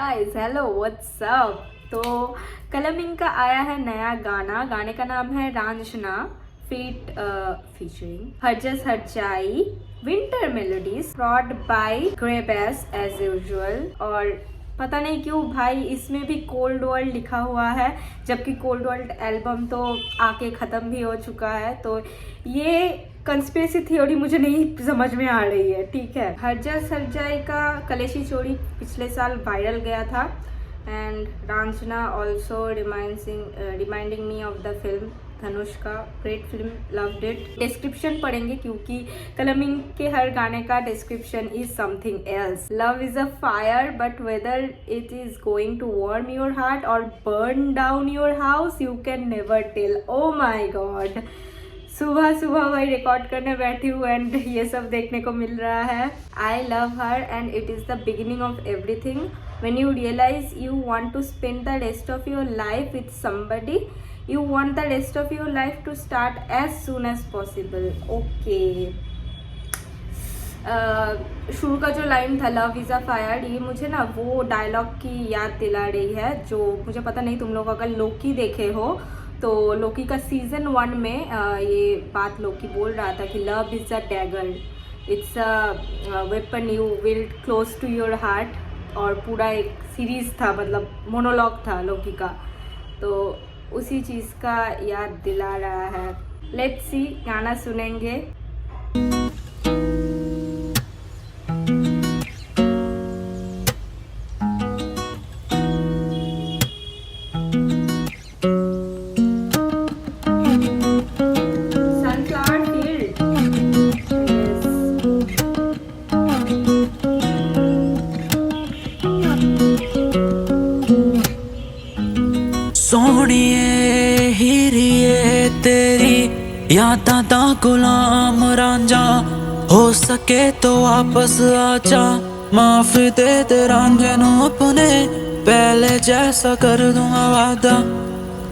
Guys hello what's up. तो कलमिंग का आया है नया गाना। गाने का नाम है Raanjhanaa featuring Harjas Harchai winter melodies brought by ग्रेबेस एज यूजुअल। और पता नहीं क्यों भाई इसमें भी कोल्ड वर्ल्ड लिखा हुआ है, जबकि कोल्ड वर्ल्ड एल्बम तो आके ख़त्म भी हो चुका है। तो ये कंस्पिरेसी थ्योरी मुझे नहीं समझ में आ रही है। ठीक है, हरजस हरजाई का कलेशी चोरी पिछले साल वायरल गया था and Raanjhanaa also reminding me of the film Dhanush का great film, loved it. Description पढ़ेंगे क्योंकि कलमिंग के हर गाने का description is something else. Love is a fire but whether it is going to warm your heart और burn down your house you can never tell. Oh my god, सुबह सुबह भाई रिकॉर्ड करने बैठी हूँ एंड ये सब देखने को मिल रहा है। I love her and it is the beginning of everything. When you realise you want to spend the rest of your life with somebody, you want the rest of your life to start as soon as possible. Okay, शुरू का जो line था love is a fire, ये मुझे ना वो dialogue की याद दिला रही है जो मुझे पता नहीं तुम लोग अगर लोकी देखे हो तो लोकी का सीजन 1 में ये बात लोकी बोल रहा था कि love is a dagger, it's a weapon you wield close to your heart. और पूरा एक सीरीज़ था, मतलब मोनोलॉग था लोकी का, तो उसी चीज़ का याद दिला रहा है। लेट्स सी, गाना सुनेंगे। सोहणिए हीरिए तेरी यादां दा गुलाम रांझा, हो सके तो वापस आजा, माफ दे दे रांझे नू अपने, पहले जैसा कर दूंगा वादा।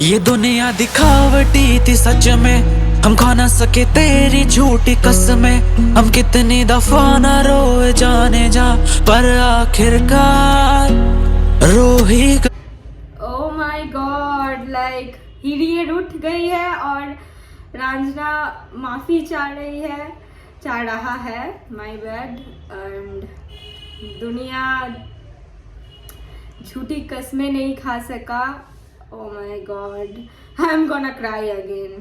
ये दुनिया दिखावटी थी सच में, हम खा ना सके तेरी झूठी कसमें, हम कितनी दफा ना रोए जाने जा, पर आखिरकार रो ही ओ माई गॉड, लाइक हीरियड उठ गई है और रांझना माफ़ी चाह रहा है। My bad. एंड दुनिया झूठी कस्में नहीं खा सका। Oh my god, I am gonna cry again.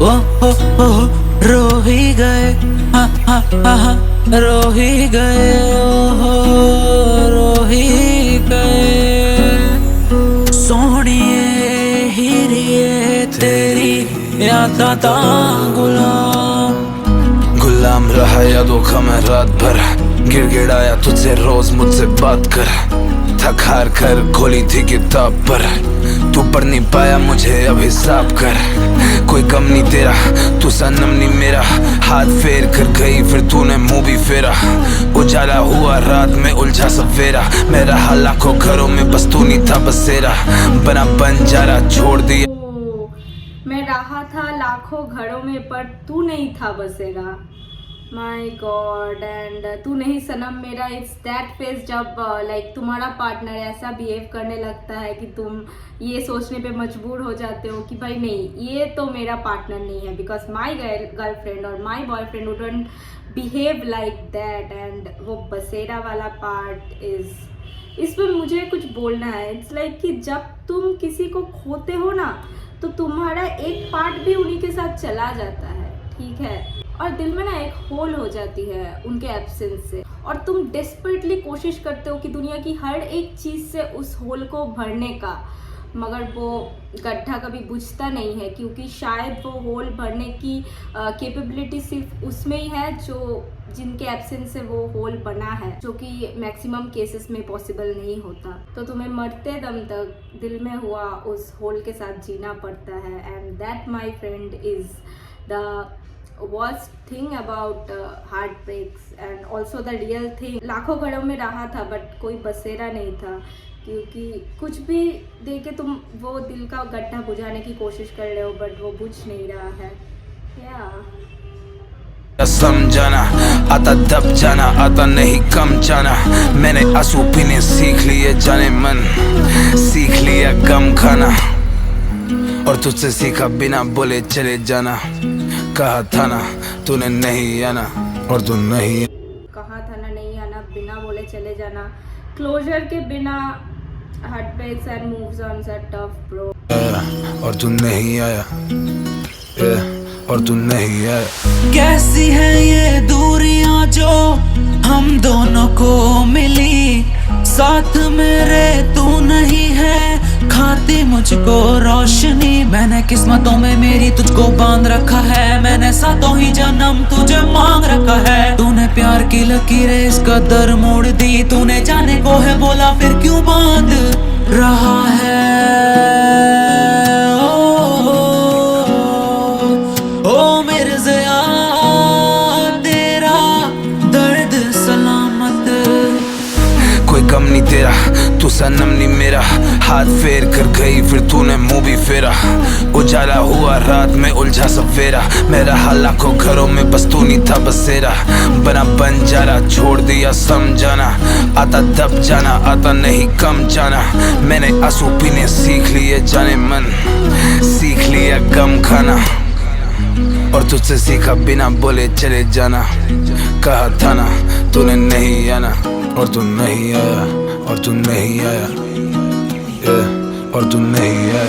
Oh रो ही गए, हा हा हा रो ही गए, रो ही गए। सोहणिए हीरिए तेरी यादां दा गुलाम रहा यादों का मैं रात भर, गिड़गिड़ाया तुझसे रोज मुझसे बात कर, थक हार कर खोली थी किताब पर, तू पढ़ नहीं पाया मुझे अब हिसाब कर, कोई कम नहीं तेरा तू सनम नहीं मेरा, हाथ फेर कर गई फिर तूने मुंह भी फेरा, उजाला हुआ रात में उलझा सवेरा, मेरा लाखों घरों में बस तू नहीं था बसेरा, बना बंजारा छोड़ दिया। मैं रहा था लाखों घरों में पर तू नहीं था बसेरा। माई गॉड, एंड तू नहीं सनम मेरा, इट्स दैट फेज जब लाइक तुम्हारा पार्टनर ऐसा बिहेव करने लगता है कि तुम ये सोचने पे मजबूर हो जाते हो कि भाई नहीं, ये तो मेरा पार्टनर नहीं है, बिकॉज माई गर्लफ्रेंड और my boyfriend wouldn't behave like that. And वो बसेरा वाला पार्ट इस पर मुझे कुछ बोलना है। इट्स लाइक कि जब तुम किसी को खोते हो ना तो तुम्हारा एक पार्ट भी उन्हीं के साथ चला जाता है, ठीक है, और दिल में ना एक होल हो जाती है उनके एब्सेंस से, और तुम डेस्परेटली कोशिश करते हो कि दुनिया की हर एक चीज़ से उस होल को भरने का, मगर वो गड्ढा कभी बुझता नहीं है क्योंकि शायद वो होल भरने की कैपेबिलिटी सिर्फ उसमें ही है जो जिनके एब्सेंस से वो होल बना है, जो कि मैक्सिमम केसेस में पॉसिबल नहीं होता। तो तुम्हें मरते दम तक दिल में हुआ उस होल के साथ जीना पड़ता है। And that my friend is the worst thing about heartbreaks and also the real thing। लाखों घरों में रहा था बट कोई बसेरा नहीं था, क्योंकि कुछ भी दे के तुम वो दिल का गड्ढा बुझाने की कोशिश कर रहे हो बट वो बुझ नहीं रहा है। समझाना आता दब जाना, आता नहीं कम जाना। मैंने आंसू पीने सीख लिए जाने मन, सीख लिया गम खाना। और तुझसे सीखा बिना बोले चले जाना। कहा था ना तूने नहीं आना, और तू नहीं। कहा था ना नहीं आना, बिना बोले चले जाना। क्लोजर के बिना heart breaks and moves on are tough bro. और तू नहीं आया, और तू नहीं आया। कैसी है ये दूरियां जो हम दोनों को मिली, साथ मेरे तू नहीं है, खाती मुझको रोशनी। मैंने किस्मतों में मेरी तुझको बांध रखा है, मैंने सातों ही जन्म तुझे मांग रखा है। तूने प्यार की लकीरें इस कदर मोड़ दी, तूने जाने को है बोला फिर क्यों बांध रहा है। ओ मेरे ज़िया तेरा दर्द सलामत। कोई गम नहीं तेरा, तू सनम नहीं मेरा। हाथ फेर कर गई फिर तूने मुंह भी फेरा। उजाला हुआ रात में उलझा सवेरा, मेरा हाल लाखों घरों में बस तू नहीं था बसेरा। बना बंजारा छोड़ दिया समझाना, आता दब जाना, आता नहीं कम जाना। मैंने आंसू पीने सीख लिए जाने मन, सीख लिया गम खाना। और तुझसे सीखा बिना बोले चले जाना। कहा था ना तूने नहीं आना, और तू नहीं आया, और तू नहीं आया, और तू नहीं आया।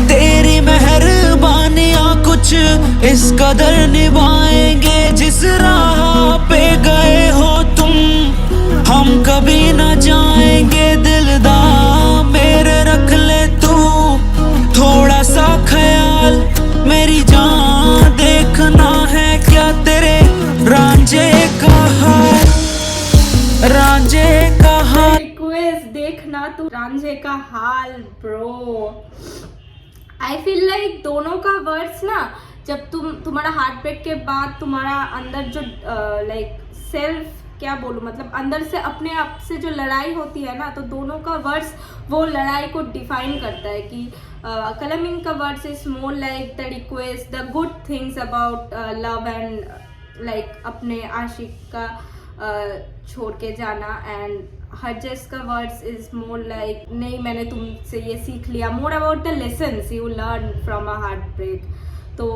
तेरी मेहरबानियाँ कुछ इस कदर निभाएंगे, जिस राह पे गए हो तुम हम कभी न जाएंगे। दिलदार मेरे रख ले तू थोड़ा सा ख्याल, मेरी जान देखना है क्या तेरे रांझे का हाल, रांझे का हाल। रिक्वेस्ट देखना तू रांझे का हाल ब्रो। आई फील लाइक दोनों का वर्ड्स ना, जब तुम्हारा हार्ट ब्रेक के बाद तुम्हारा अंदर जो लाइक सेल्फ क्या बोलूँ, मतलब अंदर से अपने आप से जो लड़ाई होती है ना, तो दोनों का वर्ड्स वो लड़ाई को डिफाइन करता है। कि कलमिंग का words is more like the request, the good things about love and like अपने आशिक का छोड़ के जाना। एंड हरजस का वर्ड्स इज मोर लाइक नहीं मैंने तुमसे ये सीख लिया, more about the lessons you learn from a heart break. तो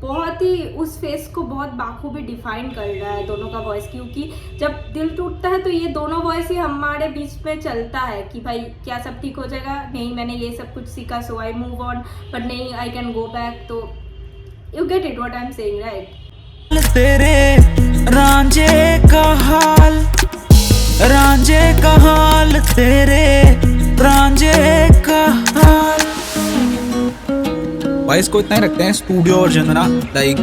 बहुत ही उस फेस को बहुत बाखूबी डिफाइन कर रहा है दोनों का वॉइस। क्योंकि जब दिल टूटता है तो ये दोनों वॉइस ही हमारे बीच में चलता है कि भाई क्या सब ठीक हो जाएगा, नहीं मैंने ये सब कुछ सीखा सो आई मूव ऑन, बट नहीं आई कैन गो बैक। तो you get it what I am saying right. तेरे रांझे का हाल, रांझे का हाल, तेरे रांझे का हाल। भाई इसको इतना ही रखते हैं स्टूडियो वर्जन में ना, लाइक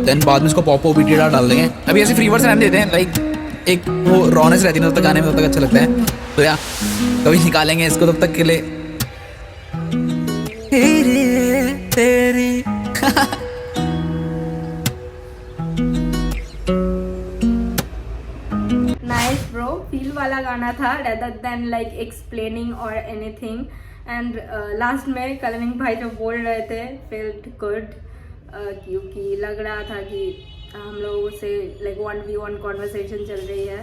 देन बाद में इसको पॉप बीटी डाल देंगे। अभी ऐसे फ्री वर्जन रहने देते हैं, लाइक एक वो रॉनेस रहती है तब तक गाने में, तब तक अच्छा लगता है। तो या कभी निकालेंगे इसको तब तक के लिए। तेरी नाइस ब्रो, फील वाला गाना था रेदर देन लाइक एक्सप्लेनिंग और एनीथिंग। एंड लास्ट में कलमिंग भाई जो बोल रहे थे फेल्ट गुड, क्योंकि लग रहा था कि हम लोगों से लाइक 1v1 कॉन्वर्सेशन चल रही है।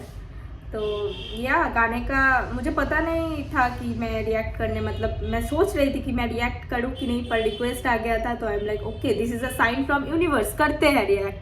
तो या गाने का मुझे पता नहीं था कि मैं रिएक्ट करने, मतलब मैं सोच रही थी कि मैं रिएक्ट करूँ कि नहीं, पर रिक्वेस्ट आ गया था तो I am like okay this is a sign from universe, करते हैं रिएक्ट।